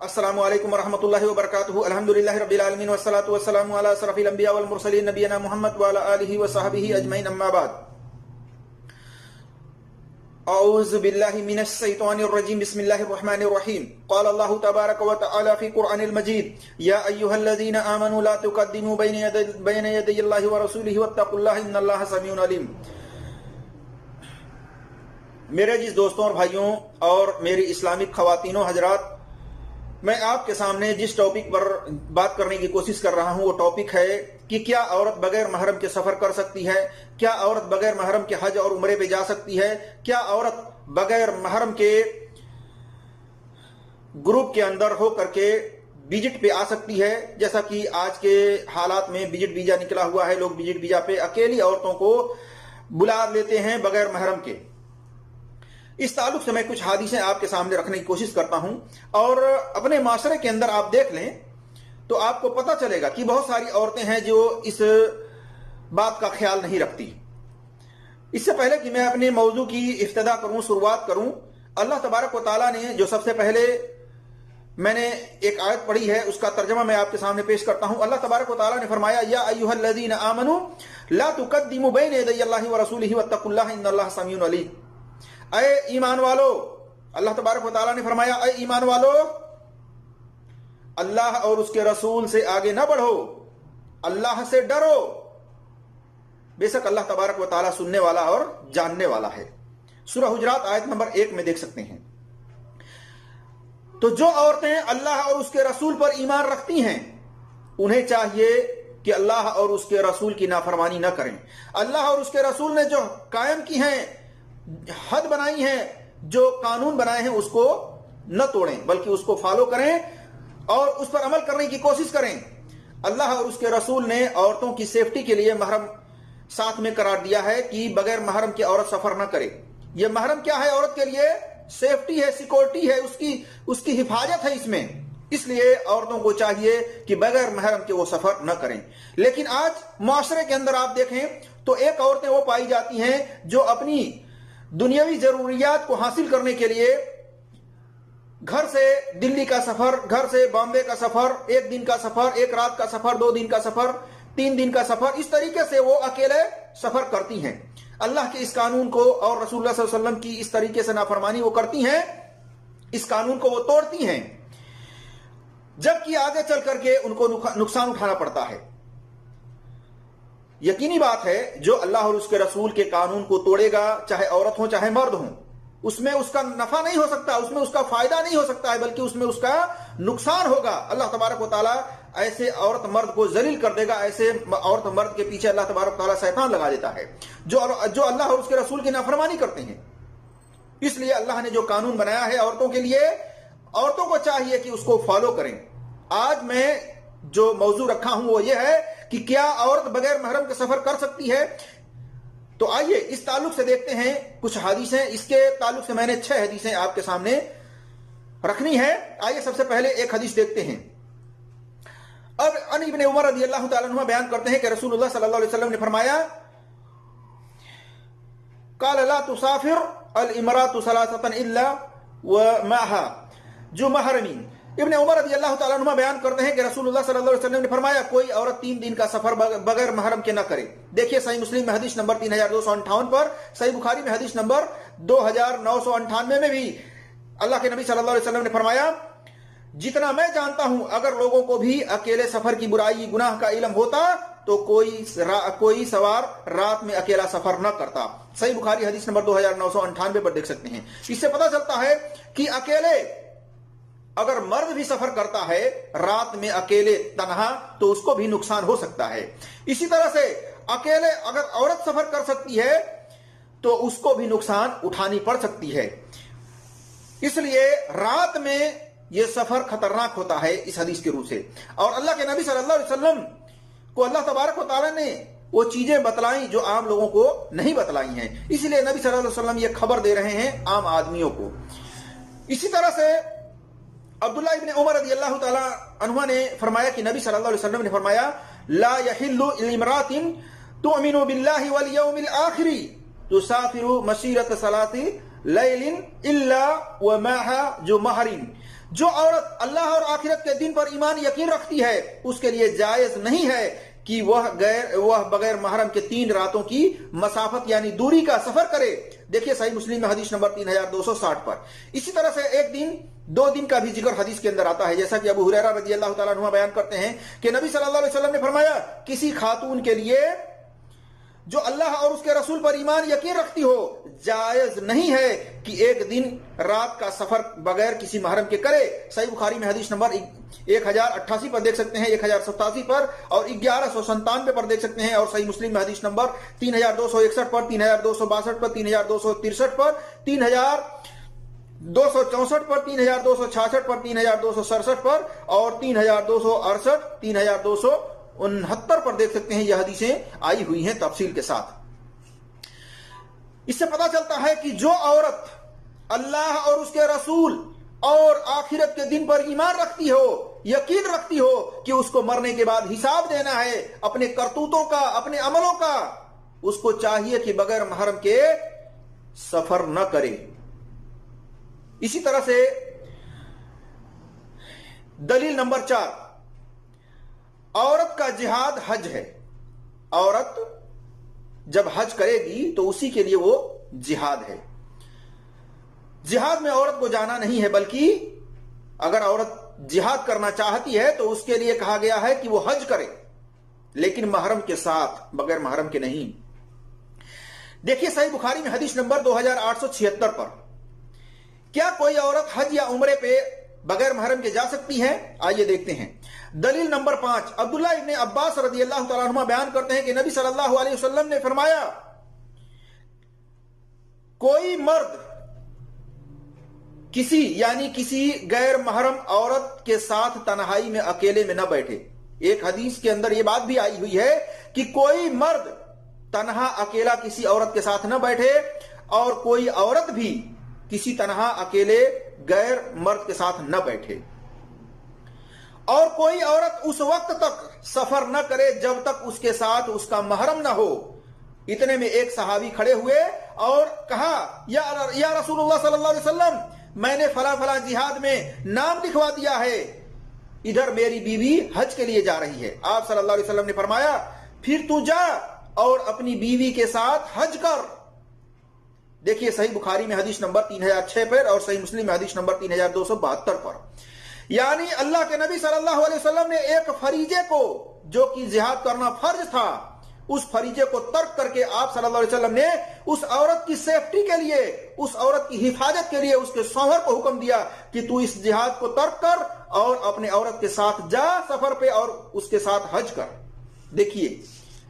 अस्सलामु अलैकुम वरहमतुल्लाहि वबरकातुहू। अल्हम्दुलिल्लाहि रब्बिल आलमीन वस्सलातु वस्सलामु अला अशरफिल अंबिया वल मुरसलीन नबियना मुहम्मद व अला आलिहि व सहबिहि अजमईन, अम्मा बाद। औज़ु बिल्लाहि मिनश शैतानिर रजीम, बिस्मिल्लाहिर रहमानिर रहीम। क़ाल अल्लाहु तबारक व तआला फ़ी क़ुरआनिल मजीद, या अय्युहल्लज़ीना आमनू ला तुक़द्दिमू बैन यदयिल्लाहि व रसूलिहि वत्तक़ुल्लाह इन्नल्लाहा समीउन अलीम। मेरे अजीज दोस्तों और भाइयों और मेरी इस्लामिक ख़वातीनों हजरात, मैं आपके सामने जिस टॉपिक पर बात करने की कोशिश कर रहा हूं वो टॉपिक है कि क्या औरत बगैर महरम के सफर कर सकती है, क्या औरत बगैर महरम के हज और उम्रे पे जा सकती है, क्या औरत बगैर महरम के ग्रुप के अंदर हो करके विजिट पे आ सकती है। जैसा कि आज के हालात में विजिट वीजा निकला हुआ है, लोग विजिट वीजा पे अकेली औरतों को बुला लेते हैं बगैर महरम के। इस ताल्लुक से मैं कुछ हादीसें आपके सामने रखने की कोशिश करता हूं और अपने माशरे के अंदर आप देख लें तो आपको पता चलेगा कि बहुत सारी औरतें हैं जो इस बात का ख्याल नहीं रखती। इससे पहले कि मैं अपने मौजू की इफ्तिदा करूं, शुरुआत करूं, अल्लाह तबारक व तआला ने जो सबसे पहले मैंने एक आयत पढ़ी है उसका तर्जमा मैं आपके सामने पेश करता हूं। अल्लाह तबारक व तआला ने फरमाया, या अय्युहल्लज़ीना आमनू ला तुक़द्दिमू बैन यदयिल्लाहि व रसूलिहि वत्तक़ुल्लाह इन्नल्लाहा समीउन अलीम। अय ईमान वालो, अल्लाह तबारक व तआला ने फरमाया, अय ईमान वालो, अल्लाह और उसके रसूल से आगे ना बढ़ो, अल्लाह से डरो। बेशक अल्लाह तबारक व तआला सुनने वाला और जानने वाला है। सूरह हुजरात आयत नंबर 1 में देख सकते हैं। तो जो औरतें अल्लाह और उसके रसूल पर ईमान रखती हैं उन्हें चाहिए कि अल्लाह और उसके रसूल की नाफरमानी न करें। अल्लाह और उसके रसूल ने जो कायम की हैं, हद बनाई है, जो कानून बनाए हैं उसको न तोड़ें बल्कि उसको फॉलो करें और उस पर अमल करने की कोशिश करें। अल्लाह और उसके रसूल ने औरतों की सेफ्टी के लिए महरम साथ में करार दिया है कि बगैर महरम की औरत सफर न करे। यह महरम क्या है? औरत के लिए सेफ्टी है, सिक्योरिटी है, उसकी हिफाजत है इसमें। इसलिए औरतों को चाहिए कि बगैर महरम के वो सफर न करें। लेकिन आज मुआशरे के अंदर आप देखें तो एक औरतें वो पाई जाती हैं जो अपनी दुनियावी जरूरियात को हासिल करने के लिए घर से दिल्ली का सफर, घर से बॉम्बे का सफर, 1 दिन का सफर, 1 रात का सफर, 2 दिन का सफर, 3 दिन का सफर, इस तरीके से वो अकेले सफर करती हैं। अल्लाह के इस कानून को और रसूलुल्लाह सल्लल्लाहु अलैहि वसल्लम की इस तरीके से नाफरमानी वो करती हैं, इस कानून को वो तोड़ती हैं, जबकि आगे चल करके उनको नुकसान उठाना पड़ता है। यकीनी बात है, जो अल्लाह और उसके रसूल के कानून को तोड़ेगा, चाहे औरत हो चाहे मर्द हो, उसमें उसका नफा नहीं हो सकता, उसमें उसका फायदा नहीं हो सकता है, बल्कि उसमें उसका नुकसान होगा। अल्लाह तबारक व तआला ऐसे औरत मर्द को जलील कर देगा, ऐसे औरत मर्द के पीछे अल्लाह तबारक व तआला शैतान लगा देता है जो अल्लाह और उसके रसूल की नाफरमानी करते हैं। इसलिए अल्लाह ने जो कानून बनाया है औरतों के लिए, औरतों को चाहिए कि उसको फॉलो करें। आज मैं जो मौजू रखा हूं वो ये है कि क्या औरत बगैर महरम के सफर कर सकती है। तो आइए इस ताल्लुक से देखते हैं कुछ हदीसें। इसके ताल्लुक से मैंने 6 हदीसें आपके सामने रखनी है। आइए सबसे पहले एक हदीस देखते हैं। अब अन इब्न उमर रज़ियल्लाहु तआला अन्हुमा बयान करते हैं कि रसूलुल्लाह सल्लल्लाहु अलैहि वसल्लम ने फरमाया, क़ाल ला तुसाफिर अल इमरातु सलासतन इल्ला व माहा जो महरमीन। इब्न उमर रज़ियल्लाहु तआला अन्हुमा बयान करते हैं कि रसूलुल्लाह सल्लल्लाहु अलैहि वसल्लम ने फरमाया, कोई औरत 3 दिन का सफर बगैर महरम के न करे। देखिए सही मुस्लिम में हदीस नंबर 3258 पर, सही बुखारी में हदीस नंबर 2998 में भी अल्लाह के नबी सल्लल्लाहु अलैहि वसल्लम ने फरमाया, जितना मैं जानता हूं अगर लोगों को भी अकेले सफर की बुराई गुनाह का इल्म होता तो कोई सवार रात में अकेला सफर न करता। सही बुखारी हदीस नंबर 2998 पर देख सकते हैं। इससे पता चलता है कि अकेले अगर मर्द भी सफर करता है रात में अकेले तन्हा तो उसको भी नुकसान हो सकता है। इसी तरह से अकेले अगर औरत सफर कर सकती है तो उसको भी नुकसान उठानी पड़ सकती है। इसलिए रात में यह सफर खतरनाक होता है इस हदीस के रूप से। और अल्लाह के नबी सल्लल्लाहु अलैहि वसल्लम को अल्लाह तबारक व तआला ने वो चीजें बतलाई जो आम लोगों को नहीं बतलाई हैं। इसलिए नबी सल्लल्लाहु अलैहि वसल्लम ये खबर दे रहे हैं आम आदमियों को। इसी तरह से अब्दुल्लाह इब्न उमर रज़ियल्लाहु तआला अन्हुमा ने फरमाया कि नबी सल्लल्लाहु अलैहि वसल्लम ने फरमाया, ला यहिल्लु लिमरातिन तुअमिनु बिल्लाहि वल यौमिल आखिर तुसाफिरु मसीरत सलाती लैलिन इल्ला व माहा जो महरिन, जो औरत अल्लाह और आखिरत के दिन पर ईमान यकीन रखती है उसके लिए जायज नहीं है कि वह बगैर महरम के 3 रातों की मसाफत यानी दूरी का सफर करे। देखिए सही मुस्लिम में हदीस नंबर 3260 पर। इसी तरह से 1 दिन 2 दिन का भी जिक्र हदीस के अंदर आता है, जैसा कि अबू हुरैरा रज़ी अल्लाह तआला अन्हु बयान करते हैं कि नबी सल्लल्लाहु अलैहि वसल्लम ने फरमाया, किसी खातून के लिए जो अल्लाह और उसके रसूल पर ईमान यकीन रखती हो जायज नहीं है कि 1 दिन रात का सफर बगैर किसी महरम के करे। सही बुखारी में हदीस नंबर 1088 पर देख सकते हैं, 1087 पर और 1197 पर देख सकते हैं, और सही मुस्लिम में हदीस नंबर 3261 पर, 3262 पर, 3263 पर, 3264 पर, 3266 पर, 3267 पर और 3268, 3269 पर देख सकते हैं। यह हदीसें आई हुई हैं तफसील के साथ। इससे पता चलता है कि जो औरत अल्लाह और उसके रसूल और आखिरत के दिन पर ईमान रखती हो, यकीन रखती हो कि उसको मरने के बाद हिसाब देना है अपने करतूतों का, अपने अमलों का, उसको चाहिए कि बगैर महरम के सफर न करे। इसी तरह से दलील नंबर 4, औरत का जिहाद हज है। औरत जब हज करेगी तो उसी के लिए वो जिहाद है। जिहाद में औरत को जाना नहीं है, बल्कि अगर औरत जिहाद करना चाहती है तो उसके लिए कहा गया है कि वो हज करे, लेकिन महरम के साथ, बगैर महरम के नहीं। देखिए सही बुखारी में हदीस नंबर 2876 पर, क्या कोई औरत हज या उम्रे पे बगैर महरम के जा सकती है? आइए देखते हैं। दलील नंबर 5, अब्दुल्लाह इब्ने अब्बास रज़ी अल्लाह तआला अन्हुमा बयान करते हैं कि नबी सल्लल्लाहु अलैहि वसल्लम ने फरमाया, कोई मर्द किसी गैर महरम औरत के साथ तन्हाई में अकेले में न बैठे। एक हदीस के अंदर यह बात भी आई हुई है कि कोई मर्द तन्हा अकेला किसी औरत के साथ न बैठे और कोई औरत भी किसी तन्हा अकेले गैर मर्द के साथ न बैठे, और कोई औरत उस वक्त तक सफर न करे जब तक उसके साथ उसका महरम न हो। इतने में एक सहाबी खड़े हुए और कहा, या रसूलुल्लाह सल्लल्लाहु अलैहि वसल्लम, मैंने फला फला जिहाद में नाम लिखवा दिया है, इधर मेरी बीवी हज के लिए जा रही है। आप सल्लल्लाहु अलैहि वसल्लम ने फरमाया, फिर तू जा और अपनी बीवी के साथ हज कर। देखिए सही बुखारी में हदीस नंबर 3006 पर और सही मुस्लिम में हदीस नंबर 3272 पर। यानी अल्लाह के नबी सल्लल्लाहु अलैहि वसल्लम ने एक फरीजे को, जो कि जिहाद करना फर्ज था, उस फरीजे को तर्क करके आप सल्लल्लाहु अलैहि वसल्लम ने उस औरत की सेफ्टी के लिए, उस औरत की हिफाजत के लिए उसके शौहर को हुक्म दिया कि तू इस जिहाद को तर्क कर और अपने औरत के साथ जा सफर पे और उसके साथ हज कर। देखिए,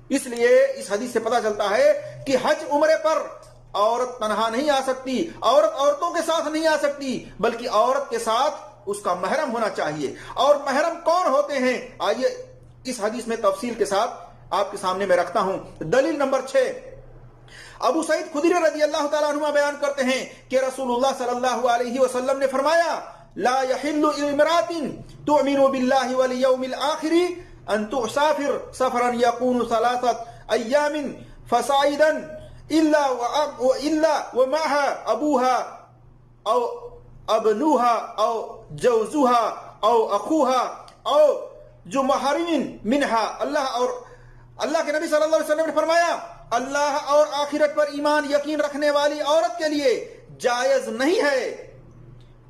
इसलिए इस हदीस से पता चलता है कि हज उम्रे पर औरत तन्हा नहीं आ सकती, औरत औरतों के साथ नहीं आ सकती, बल्कि औरत के साथ उसका महरम होना चाहिए। और महरम कौन होते हैं, आइए इस हदीस में तफसील के साथ आपके सामने मैं रखता हूं। दलील नंबर 6, अबू सईद खुदरी रज़ी अल्लाह तआला अन्हु बयान करते हैं कि रसूलुल्लाह सल्लल्लाहु अलैहि वसल्लम ने फरमाया, ला यहिल्लु इमरातिन तुअमिनु बिल्लाहि वल यौमिल आखिर अन तुसाफिर सफरन यकूनु सलासत अय्यामिन फसाइदन इल्ला व माहा अबूहा औ अबनुहा औ जौजुहा औ अखूहा औ जो महरिमिन मिनहा। अल्लाह के नबी सल्लल्लाहु अलैहि वसल्लम ने फरमाया, अल्लाह और आखिरत पर ईमान यकीन रखने वाली औरत के लिए जायज नहीं है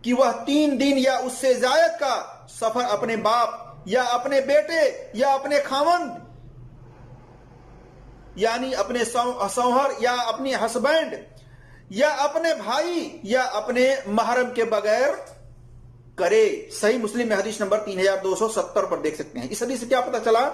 कि वह 3 दिन या उससे ज्यादा का सफर अपने बाप या अपने बेटे या अपने खावंद यानी अपने सौहर या अपने हस्बैंड या अपने भाई या अपने महरम के बगैर करे। सही मुस्लिम में हदीस नंबर 3270 पर देख सकते हैं। इस हदीस से क्या पता चला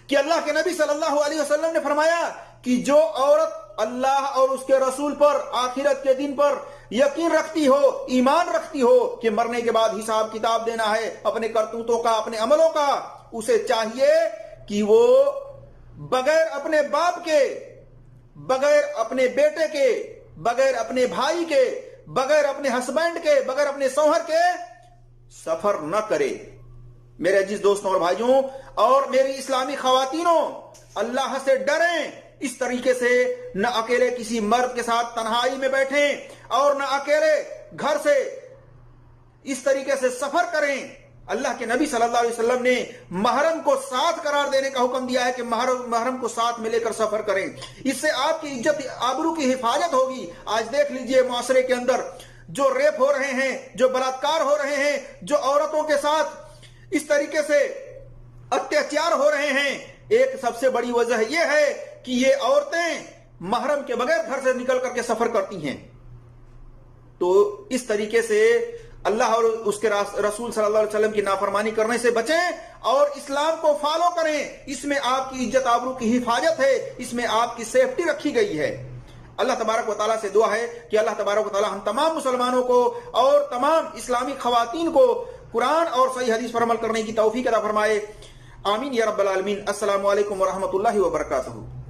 कि अल्लाह के नबी सल्लल्लाहु अलैहि वसल्लम ने फरमाया कि जो औरत अल्लाह और उसके रसूल पर, आखिरत के दिन पर यकीन रखती हो, ईमान रखती हो कि मरने के बाद हिसाब किताब देना है अपने करतूतों का, अपने अमलों का, उसे चाहिए कि वो बगैर अपने बाप के, बगैर अपने बेटे के, बगैर अपने भाई के, बगैर अपने हस्बैंड के, बगैर अपने शौहर के सफर न करे। मेरे अजीज दोस्तों और भाइयों और मेरी इस्लामी खवातीनों, अल्लाह से डरें, اس طریقے سے نہ اکیلے کسی مرد کے ساتھ تنہائی میں بیٹھیں اور نہ اکیلے گھر سے اس طریقے سے سفر کریں. اللہ کے نبی صلی اللہ علیہ وسلم نے محرم کو ساتھ قرار دینے کا حکم دیا ہے کہ محرم کو ساتھ میں لے کر سفر کریں. اس سے آپ کی عزت آبرو کی حفاظت ہوگی. آج دیکھ لیجئے معاشرے کے اندر جو ریپ ہو رہے ہیں, جو بلاತ್ಕಾರ ہو رہے ہیں, جو عورتوں کے ساتھ اس طریقے سے اتیاچار ہو رہے ہیں, ایک سب سے بڑی وجہ یہ ہے کہ یہ عورتیں محرم کے بغیر گھر سے نکل کر کے سفر کرتی ہیں. تو اس طریقے سے اللہ اور اس کے رسول صلی اللہ علیہ وسلم کی نافرمانی کرنے سے بچیں اور اسلام کو فالو کریں. اس میں آپ کی عزت آبرو کی حفاظت ہے, اس میں آپ کی سیفٹی رکھی گئی ہے. اللہ تبارک و تعالیٰ سے دعا ہے کہ اللہ تبارک و تعالیٰ ہم تمام مسلمانوں کو اور تمام اسلامی خواتین کو قرآن اور صحیح حدیث پر عمل کرنے کی توفیق عطا فرمائے. آمین یا رب العالمین. السلام علیکم ورحمۃ اللہ وبرکاتہ.